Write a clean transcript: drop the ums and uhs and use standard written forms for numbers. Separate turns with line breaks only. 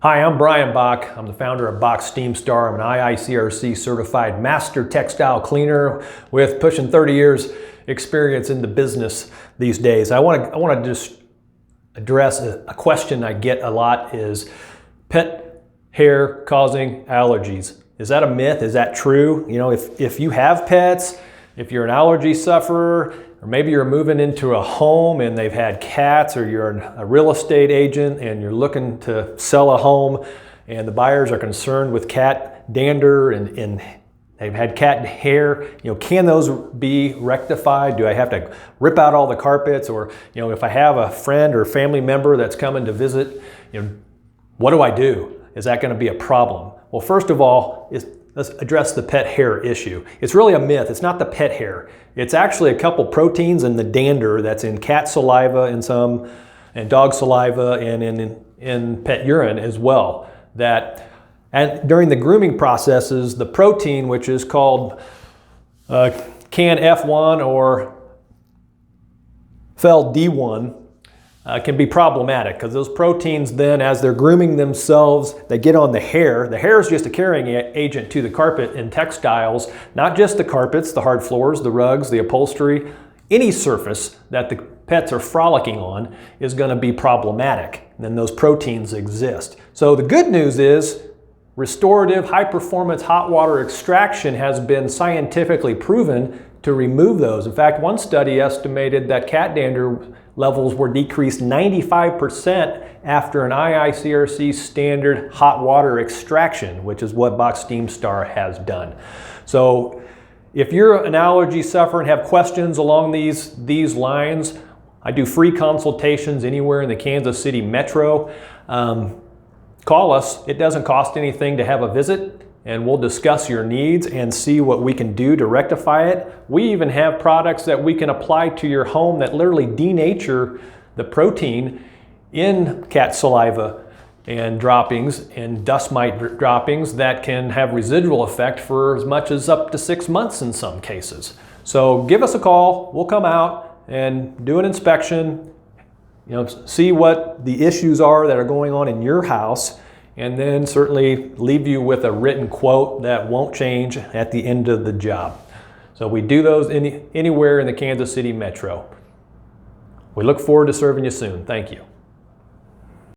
Hi, I'm Brian Bock. I'm the founder of Bock Steam Star. I'm an IICRC certified master textile cleaner with pushing 30 years experience in the business these days. I want to just address a question I get a lot is pet hair causing allergies. Is that a myth? Is that true? You know, if you have pets, if you're an allergy sufferer, or maybe you're moving into a home and they've had cats, or you're a real estate agent and you're looking to sell a home and the buyers are concerned with cat dander and they've had cat hair, you know, can those be rectified? Do I have to rip out all the carpets? Or, you know, if I have a friend or family member that's coming to visit, you know, what do I do? Is that going to be a problem? Well, first of all, let's address the pet hair issue. It's really a myth. It's not the pet hair. It's actually a couple proteins in the dander that's in cat saliva and dog saliva and in pet urine as well. And during the grooming processes, the protein, which is called CAN F1 or FEL D1, can be problematic because those proteins then, as they're grooming themselves, they get on the hair. The hair is just a carrying agent to the carpet and textiles, not just the carpets, the hard floors, the rugs, the upholstery. Any surface that the pets are frolicking on is going to be problematic. And then those proteins exist. So the good news is restorative high-performance hot water extraction has been scientifically proven to remove those. In fact, one study estimated that cat dander levels were decreased 95% after an IICRC standard hot water extraction, which is what Bock Steam Star has done. So if you're an allergy sufferer and have questions along these lines, I do free consultations anywhere in the Kansas City metro. Call us. It doesn't cost anything to have a visit, and we'll discuss your needs and see what we can do to rectify it. We even have products that we can apply to your home that literally denature the protein in cat saliva and droppings and dust mite droppings that can have residual effect for as much as up to 6 months in some cases. So give us a call. We'll come out and do an inspection, you know, see what the issues are that are going on in your house, and then certainly leave you with a written quote that won't change at the end of the job. So we do those anywhere in the Kansas City metro. We look forward to serving you soon. Thank you.